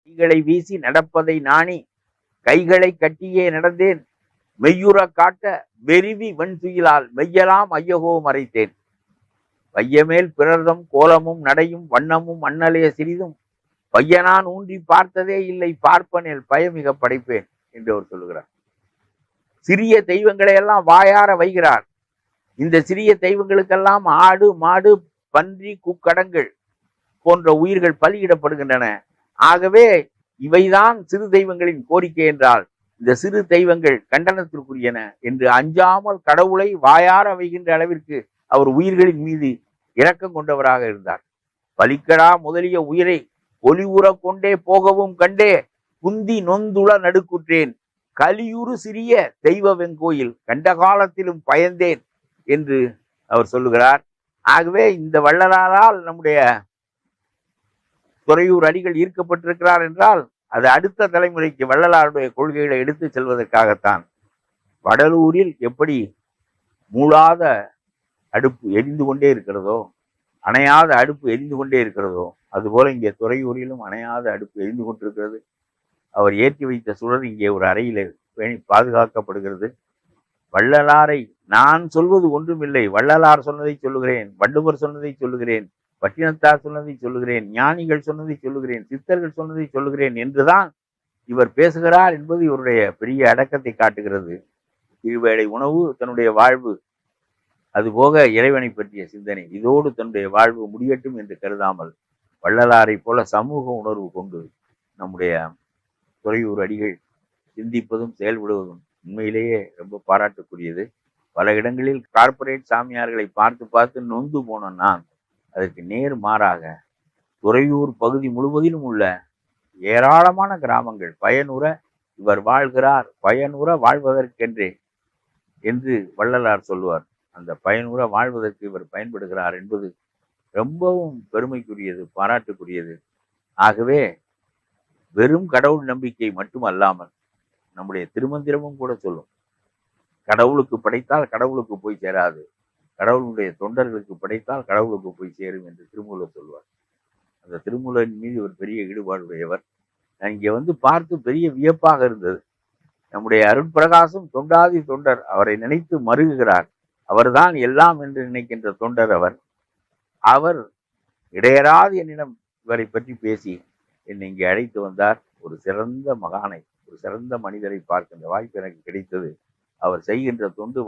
கைகளை வீசி நடப்பதை நாணி கைகளை கட்டியே நடந்தேன். மெய்யுற காட்ட வெறிவி வெண்துயிலால் மெய்யலாம் ஐயகோ மறைத்தேன். வையமேல் பிறர்தம் கோலமும் நடையும் வண்ணமும் அண்ணலே சிறிதும் பையனான் ஊன்றி பார்த்ததே இல்லை பார்ப்பனில் பயமிக படைப்பேன் என்று அவர் சொல்லுகிறார். சிறிய தெய்வங்களை எல்லாம் வாயார வைகிறார். இந்த சிறிய தெய்வங்களுக்கெல்லாம் ஆடு மாடு பன்றி குக்கடங்கள் போன்ற உயிர்கள் பலியிடப்படுகின்றன. ஆகவே இவைதான் சிறு தெய்வங்களின் கோரிக்கை என்றால் இந்த சிறு தெய்வங்கள் கண்டனத்திற்குரியன என்று அஞ்சாமல் கடவுளை வாயார வைகின்ற அளவிற்கு அவர் உயிர்களின் மீது இரக்கம் கொண்டவராக இருந்தார். பலிக்கடா முதலிய உயிரை ஒளிவுற கொண்டே போகவும் கண்டே குந்தி நொந்துள நடுக்குற்றேன். கலியுறு சிறிய தெய்வ வெங்கோயில் கண்ட காலத்திலும் பயந்தேன் என்று அவர் சொல்லுகிறார். ஆகவே இந்த வள்ளலாரால் நம்முடைய துறையூர் அடிகள் ஈர்க்கப்பட்டிருக்கிறார் என்றால் அது அடுத்த தலைமுறைக்கு வள்ளலாருடைய கொள்கைகளை எடுத்து செல்வதற்காகத்தான். வடலூரில் எப்படி மூளாத அடுப்பு எரிந்து கொண்டே இருக்கிறதோ, அணையாத அடுப்பு எரிந்து கொண்டே இருக்கிறதோ, அதுபோல இங்கே துறையூரிலும் அணையாத அடுப்பு எரிந்து கொண்டிருக்கிறது. அவர் ஏற்றி வைத்த சுடர் இங்கே ஒரு அறையில் பேணி பாதுகாக்கப்படுகிறது. வள்ளலாரை நான் சொல்வது ஒன்றுமில்லை. வள்ளலார் சொன்னதை சொல்லுகிறேன், வள்ளுவர் சொன்னதை சொல்லுகிறேன், பட்டினத்தார் சொன்னதை சொல்லுகிறேன், ஞானிகள் சொன்னதை சொல்லுகிறேன், சித்தர்கள் சொன்னதை சொல்லுகிறேன் என்றுதான் இவர் பேசுகிறார் என்பது இவருடைய பெரிய அடக்கத்தை காட்டுகிறது. இருவேளை உணவு, தன்னுடைய வாழ்வு, அதுபோக இறைவனை பற்றிய சிந்தனை, இதோடு தன்னுடைய வாழ்வு முடியட்டும் என்று கருதாமல் வள்ளலாரை போல சமூக உணர்வு கொண்டு நம்முடைய துறையூர் அடிகள் சிந்திப்பதும் செயல்படுவதும் உண்மையிலேயே ரொம்ப பாராட்டுக்குரியது. பல இடங்களில் கார்ப்பரேட் சாமியார்களை பார்த்து பார்த்து நொந்து போன நான் அதற்கு நேர் மாறாக துறையூர் பகுதி முழுவதிலும் உள்ள ஏராளமான கிராமங்கள் பயனுற இவர் வாழ்கிறார், பயனுற வாழ்வதற்கென்றே என்று வள்ளலார் சொல்லுவார். அந்த பயனுற வாழ்வதற்கு இவர் பயன்படுகிறார் என்பது ரொம்பவும் பெருமைக்குரியது, பாராட்டுக்குரியது. ஆகவே வெறும் கடவுள் நம்பிக்கை மட்டுமல்லாமல் நம்முடைய திருமந்திரமும் கூட சொல்லும், கடவுளுக்கு படைத்தால் கடவுளுக்கு போய் சேராது, கடவுளுடைய தொண்டர்களுக்கு படைத்தால் கடவுளுக்கு போய் சேரும் என்று திருமூலர் சொல்வார். அந்த திருமூலரின் மீது ஒரு பெரிய ஈடுபாடுடையவர். இங்கே வந்து பார்த்து பெரிய வியப்பாக இருந்தது. நம்முடைய அருட்பிரகாசம் தொண்டாதி தொண்டர், அவரை நினைத்து மருகுகிறார். அவர்தான் எல்லாம் என்று நினைக்கின்ற தொண்டர் அவர். அவர் இடையராது என்னிடம் இவரை பற்றி பேசி என்னை இங்கே அழைத்து வந்தார். ஒரு சிறந்த மகானை, ஒரு சிறந்த மனிதரை பார்க்கின்ற வாய்ப்பு எனக்கு கிடைத்தது. அவர் செய்கின்ற தொண்டு